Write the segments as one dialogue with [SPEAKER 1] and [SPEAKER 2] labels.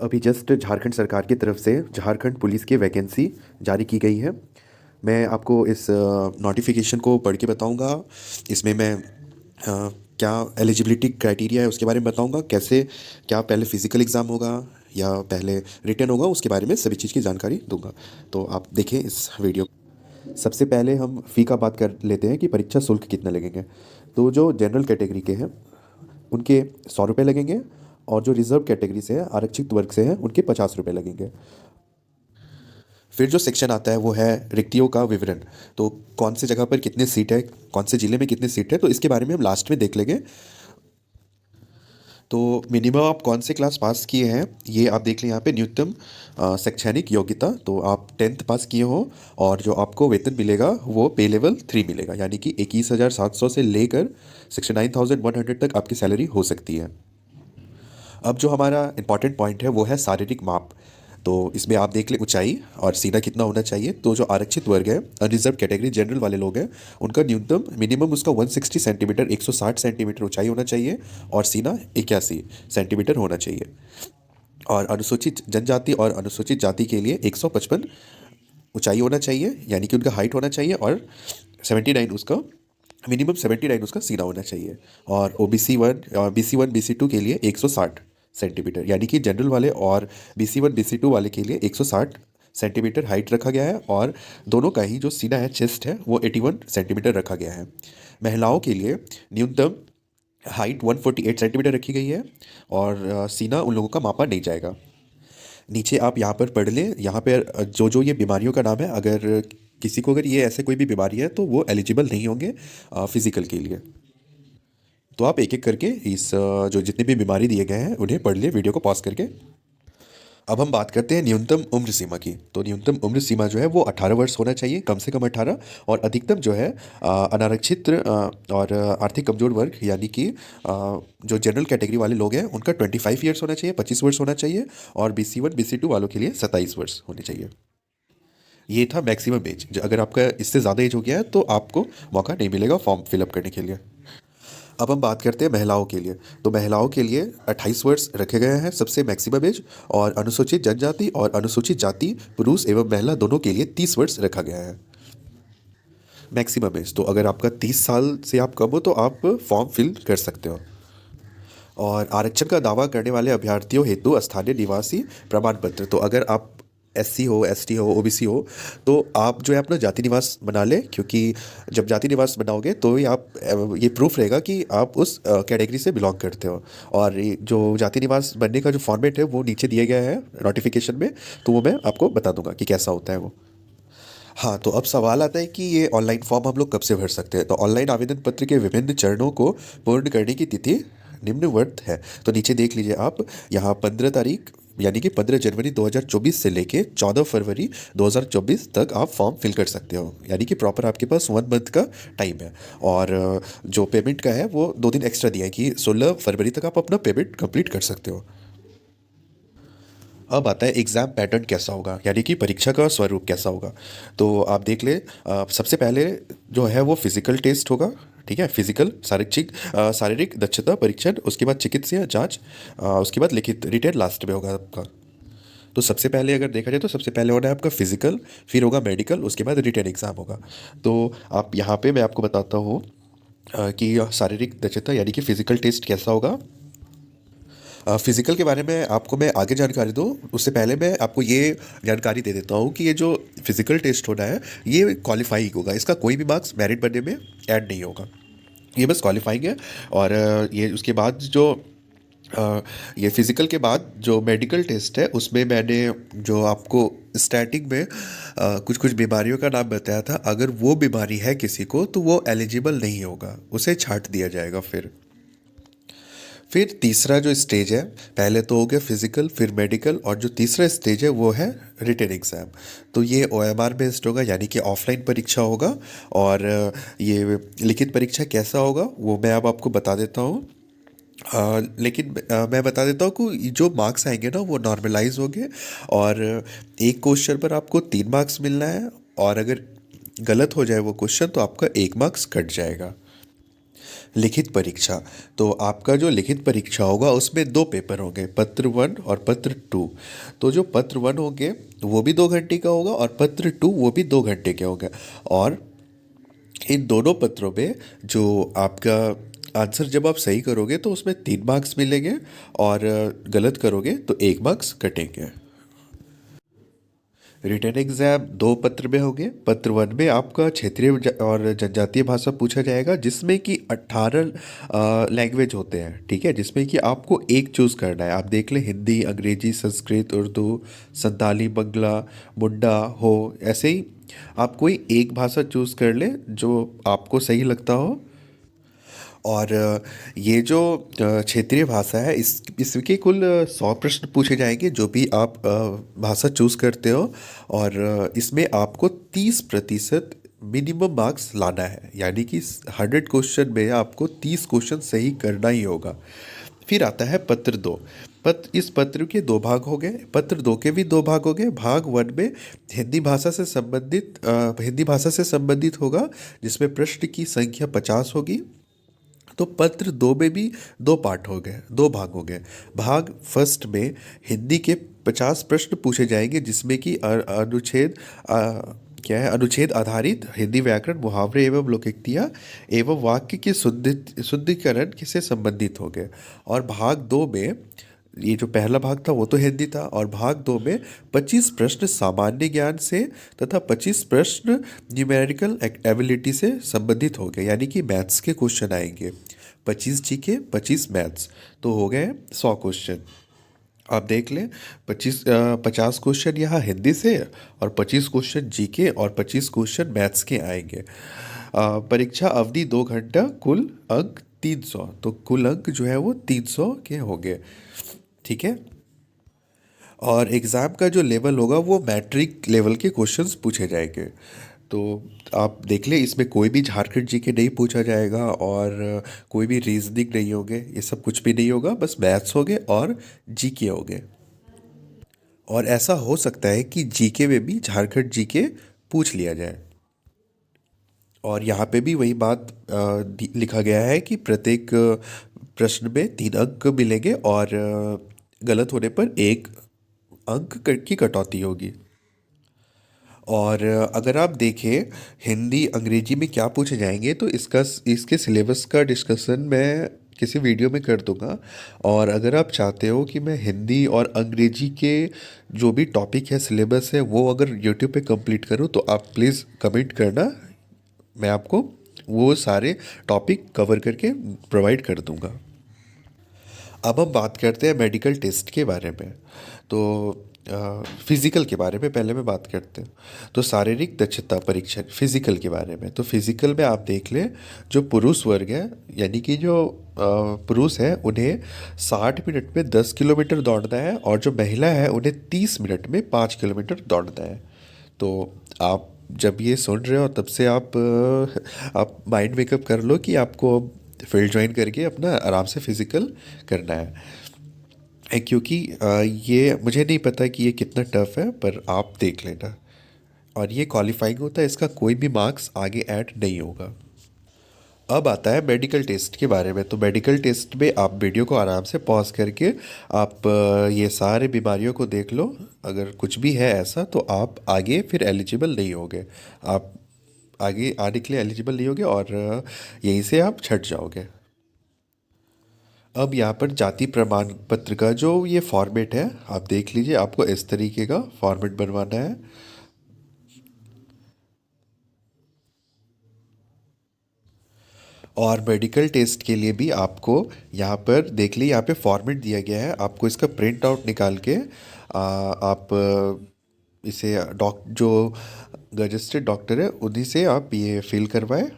[SPEAKER 1] अभी जस्ट झारखंड सरकार की तरफ से झारखंड पुलिस की वैकेंसी जारी की गई है। मैं आपको इस नोटिफिकेशन को पढ़ के बताऊंगा। इसमें मैं क्या एलिजिबिलिटी क्राइटेरिया है उसके बारे में बताऊंगा, कैसे क्या पहले फिजिकल एग्ज़ाम होगा या पहले रिटन होगा, उसके बारे में सभी चीज़ की जानकारी दूंगा। तो आप देखें इस वीडियो। सबसे पहले हम फ़ी का बात कर लेते हैं कि परीक्षा शुल्क कितना लगेंगे। तो जो जनरल कैटेगरी के हैं उनके 100 रुपये लगेंगे, और जो रिजर्व कैटेगरी से है, आरक्षित वर्ग से हैं, उनके 50 रुपये लगेंगे। फिर जो सेक्शन आता है वो है रिक्तियों का विवरण। तो कौन से जगह पर कितने सीट है, कौन से ज़िले में कितने सीट है, तो इसके बारे में हम लास्ट में देख लेंगे। तो मिनिमम आप कौन से क्लास पास किए हैं ये आप देख लें यहाँ पे। न्यूनतम शैक्षणिक योग्यता तो आप 10th पास किए हो, और जो आपको वेतन मिलेगा वो पे लेवल 3 मिलेगा, यानी कि 21,700 से लेकर 69,100 तक आपकी सैलरी हो सकती है। अब जो हमारा इंपॉर्टेंट पॉइंट है वो है शारीरिक माप। तो इसमें आप देख लें ऊंचाई और सीना कितना होना चाहिए। तो जो आरक्षित वर्ग है, अनरिजर्व कैटेगरी जनरल वाले लोग हैं, उनका न्यूनतम मिनिमम उसका 160 सेंटीमीटर 160 सेंटीमीटर ऊंचाई होना चाहिए, और सीना 81 सेंटीमीटर होना चाहिए। और अनुसूचित जनजाति और अनुसूचित जाति के लिए 155 ऊंचाई होना चाहिए, यानी कि उनका हाइट होना चाहिए, और 79 उसका मिनिमम 79 उसका सीना होना चाहिए। और BC1 BC2 के लिए 160 सेंटीमीटर, यानी कि जनरल वाले और BC1 BC2 वाले के लिए 160 सेंटीमीटर हाइट रखा गया है, और दोनों का ही जो सीना है, चेस्ट है, वो 81 सेंटीमीटर रखा गया है। महिलाओं के लिए न्यूनतम हाइट 148 सेंटीमीटर रखी गई है, और सीना उन लोगों का मापा नहीं जाएगा। नीचे आप यहाँ पर पढ़ लें, यहाँ पर जो जो ये बीमारियों का नाम है, अगर किसी को अगर ये ऐसे कोई भी बीमारी है तो वो एलिजिबल नहीं होंगे फिजिकल के लिए। तो आप एक एक करके इस जो जितनी भी बीमारी दिए गए हैं उन्हें पढ़ लिए वीडियो को पॉज करके। अब हम बात करते हैं न्यूनतम उम्र सीमा की। तो न्यूनतम उम्र सीमा जो है वो 18 वर्ष होना चाहिए, कम से कम 18। और अधिकतम जो है अनारक्षित और आर्थिक कमजोर वर्ग, यानी कि जो जनरल कैटेगरी वाले लोग हैं, उनका 25 ईयर्स होना चाहिए, 25 वर्ष होना चाहिए। और BC1 BC2 वालों के लिए 27 वर्ष होने चाहिए। ये था मैक्सिमम एज। अगर आपका इससे ज़्यादा एज हो गया है तो आपको मौका नहीं मिलेगा फॉर्म फिलअप करने के लिए। अब हम बात करते हैं महिलाओं के लिए। तो महिलाओं के लिए 28 वर्ष रखे गए हैं सबसे मैक्सिमम एज, और अनुसूचित जनजाति और अनुसूचित जाति पुरुष एवं महिला दोनों के लिए 30 वर्ष रखा गया है मैक्सिमम एज। तो अगर आपका 30 साल से आप कम हो तो आप फॉर्म फिल कर सकते हो। और आरक्षण का दावा करने वाले अभ्यर्थियों हेतु स्थानीय निवासी प्रमाण पत्र। तो अगर आप SC हो, ST हो, OBC हो, तो आप जो है अपना जाति निवास बना लें, क्योंकि जब जाति निवास बनाओगे तो ही आप ये प्रूफ रहेगा कि आप उस कैटेगरी से बिलोंग करते हो। और ये जो जाति निवास बनने का जो फॉर्मेट है वो नीचे दिया गया है नोटिफिकेशन में, तो वो मैं आपको बता दूंगा कि कैसा होता है वो। हाँ, तो अब सवाल आता है कि ये ऑनलाइन फॉर्म हम लोग कब से भर सकते हैं। तो ऑनलाइन आवेदन पत्र के विभिन्न चरणों को पूर्ण करने की तिथि निम्नवत है। तो नीचे देख लीजिए आप, यहाँ 15 तारीख यानी कि 15 जनवरी 2024 से लेके 14 फरवरी 2024 तक आप फॉर्म फिल कर सकते हो, यानी कि प्रॉपर आपके पास 1 मंथ का टाइम है। और जो पेमेंट का है वो 2 दिन एक्स्ट्रा दिया है कि 16 फरवरी तक आप अपना पेमेंट कंप्लीट कर सकते हो। अब आता है एग्ज़ाम पैटर्न कैसा होगा, यानी कि परीक्षा का स्वरूप कैसा होगा। तो आप देख ले, सबसे पहले जो है वो फिजिकल टेस्ट होगा। ठीक है, फिजिकल शारीरिक दक्षता परीक्षण, उसके बाद चिकित्सीय जांच, उसके बाद लिखित रिटेन लास्ट में होगा आपका। तो सबसे पहले अगर देखा जाए तो सबसे पहले होना है आपका फिजिकल, फिर होगा मेडिकल, उसके बाद रिटेन एग्ज़ाम होगा। तो आप यहाँ पे मैं आपको बताता हूँ कि शारीरिक दक्षता यानी कि फिजिकल टेस्ट कैसा होगा। फिज़िकल के बारे में आपको मैं आगे जानकारी दूँ उससे पहले मैं आपको ये जानकारी दे देता हूँ कि ये जो फिज़िकल टेस्ट होना है ये क्वालिफाइंग होगा, इसका कोई भी मार्क्स मेरिट बनने में ऐड नहीं होगा, ये बस क्वालिफाइंग है। और ये उसके बाद जो ये फिज़िकल के बाद जो मेडिकल टेस्ट है उसमें मैंने जो आपको स्टार्टिंग में कुछ कुछ बीमारियों का नाम बताया था, अगर वो बीमारी है किसी को तो वो एलिजिबल नहीं होगा, उसे छांट दिया जाएगा। फिर तीसरा जो स्टेज है, पहले तो हो गया फिजिकल, फिर मेडिकल, और जो तीसरा स्टेज है वो है रिटेन एग्ज़ाम। तो ये OMR बेस्ड होगा, यानी कि ऑफलाइन परीक्षा होगा। और ये लिखित परीक्षा कैसा होगा वो मैं अब आपको बता देता हूँ। लेकिन मैं बता देता हूँ कि जो मार्क्स आएंगे ना वो नॉर्मलाइज होंगे, और एक क्वेश्चन पर आपको 3 मार्क्स मिलना है, और अगर गलत हो जाए वो क्वेश्चन तो आपका 1 मार्क्स कट जाएगा। लिखित परीक्षा। तो आपका जो लिखित परीक्षा होगा उसमें दो पेपर होंगे, पत्र 1 और पत्र 2। तो जो पत्र 1 होंगे वो भी 2 घंटे का होगा और पत्र 2 वो भी 2 घंटे के होंगे। और इन दोनों पत्रों में जो आपका आंसर जब आप सही करोगे तो उसमें 3 मार्क्स मिलेंगे, और गलत करोगे तो 1 मार्क्स कटेंगे। रिटर्न एग्जाम 2 पत्र में होंगे। पत्र 1 में आपका क्षेत्रीय और जनजातीय भाषा पूछा जाएगा, जिसमें कि 18 लैंग्वेज होते हैं, ठीक है, जिसमें कि आपको एक चूज़ करना है। आप देख लें, हिंदी, अंग्रेजी, संस्कृत, उर्दू, संताली, बंगला, मुंडा हो, ऐसे ही आप कोई एक भाषा चूज़ कर लें जो आपको सही लगता हो। और ये जो क्षेत्रीय भाषा है, इसके कुल 100 प्रश्न पूछे जाएंगे जो भी आप भाषा चूज़ करते हो। और इसमें आपको 30% मिनिमम मार्क्स लाना है, यानी कि 100 क्वेश्चन में आपको 30 क्वेश्चन सही करना ही होगा। फिर आता है पत्र 2। इस पत्र के 2 भाग हो गए। पत्र 2 के भी 2 भाग हो गए। भाग 1 में हिंदी भाषा से संबंधित होगा, जिसमें प्रश्न की संख्या 50 होगी। तो पत्र 2 में भी 2 पार्ट हो गए, 2 भाग हो गए। भाग फर्स्ट में हिंदी के 50 प्रश्न पूछे जाएंगे, जिसमें कि क्या है, अनुच्छेद आधारित हिंदी व्याकरण, मुहावरे एवं लोकोक्तियाँ एवं वाक्य के शुद्धिकरण से संबंधित हो गए। और भाग 2 में, ये जो पहला भाग था वो तो हिंदी था, और भाग 2 में 25 प्रश्न सामान्य ज्ञान से तथा 25 प्रश्न न्यूमेरिकल एबिलिटी से संबंधित हो गए, यानी कि मैथ्स के क्वेश्चन आएंगे। 25 जीके, 25 मैथ्स, तो हो गए 100 क्वेश्चन। आप देख लें, 50 क्वेश्चन यहाँ हिंदी से, और 25 क्वेश्चन जीके, और 25 क्वेश्चन मैथ्स के आएंगे। परीक्षा अवधि 2 घंटा, कुल अंक 300। तो कुल अंक जो है वो 300 के होंगे, ठीक है। और एग्ज़ाम का जो लेवल होगा वो मैट्रिक लेवल के क्वेश्चंस पूछे जाएंगे। तो आप देख लें, इसमें कोई भी झारखंड जी के नहीं पूछा जाएगा, और कोई भी रीजनिंग नहीं होगे, ये सब कुछ भी नहीं होगा, बस मैथ्स होगे और जीके होगे। और ऐसा हो सकता है कि जीके में भी झारखंड जीके पूछ लिया जाए। और यहाँ पे भी वही बात लिखा गया है कि प्रत्येक प्रश्न में 3 अंक मिलेंगे, और गलत होने पर 1 अंक की कटौती होगी। और अगर आप देखें हिंदी अंग्रेजी में क्या पूछे जाएंगे, तो इसके सिलेबस का डिस्कशन मैं किसी वीडियो में कर दूंगा। और अगर आप चाहते हो कि मैं हिंदी और अंग्रेजी के जो भी टॉपिक है, सिलेबस है, वो अगर यूट्यूब पे कंप्लीट करूँ, तो आप प्लीज़ कमेंट करना, मैं आपको वो सारे टॉपिक कवर करके प्रोवाइड कर दूंगा। अब हम बात करते हैं मेडिकल टेस्ट के बारे में। तो फिज़िकल के बारे में पहले मैं बात करते हैं। तो शारीरिक दक्षता परीक्षण फिज़िकल के बारे में, तो फिज़िकल में आप देख लें, जो पुरुष वर्ग है, यानी कि जो पुरुष है, उन्हें 60 मिनट में 10 किलोमीटर दौड़ना है, और जो महिला है उन्हें 30 मिनट में 5 किलोमीटर दौड़ना है। तो आप जब ये सुन रहे हो, तब से आप माइंड मेकअप कर लो कि आपको फील्ड ज्वाइन करके अपना आराम से फिज़िकल करना क्योंकि ये मुझे नहीं पता कि ये कितना टफ है, पर आप देख लेना। और ये क्वालिफाइंग होता है, इसका कोई भी मार्क्स आगे ऐड नहीं होगा। अब आता है मेडिकल टेस्ट के बारे में। तो मेडिकल टेस्ट में आप वीडियो को आराम से पॉज करके आप ये सारे बीमारियों को देख लो। अगर कुछ भी है ऐसा, तो आप आगे फिर एलिजिबल नहीं होगे। आप आगे आने के लिए एलिजिबल नहीं होगे, और यहीं से आप छट जाओगे। अब यहाँ पर जाति प्रमाण पत्र का जो ये फॉर्मेट है, आप देख लीजिए, आपको इस तरीके का फॉर्मेट बनवाना है। और मेडिकल टेस्ट के लिए भी आपको यहाँ पर देख लीजिए, यहाँ पे फॉर्मेट दिया गया है, आपको इसका प्रिंट आउट निकाल के आप इसे जो रजिस्टर्ड डॉक्टर है उन्हीं से आप ये फिल करवाएं,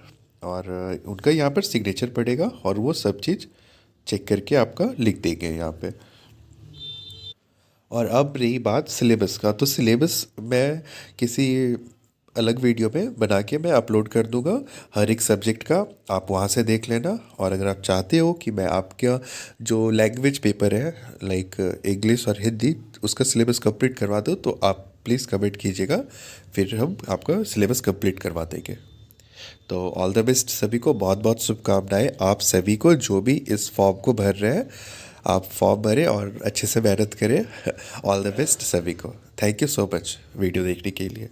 [SPEAKER 1] और उनका यहाँ पर सिग्नेचर पड़ेगा, और वो सब चीज़ चेक करके आपका लिख देंगे यहाँ पे। और अब रही बात सिलेबस का, तो सिलेबस मैं किसी अलग वीडियो में बना के मैं अपलोड कर दूंगा, हर एक सब्जेक्ट का आप वहाँ से देख लेना। और अगर आप चाहते हो कि मैं आपका जो लैंग्वेज पेपर है, लाइक इंग्लिश और हिंदी, उसका सिलेबस कंप्लीट करवा दो, तो आप प्लीज़ कमेंट कीजिएगा, फिर हम आपका सिलेबस कंप्लीट करवा देंगे। तो ऑल द बेस्ट सभी को, बहुत बहुत शुभकामनाएं आप सभी को जो भी इस फॉर्म को भर रहे हैं। आप फॉर्म भरें और अच्छे से मेहनत करें। ऑल द बेस्ट सभी को। Thank you so much video देखने के लिए।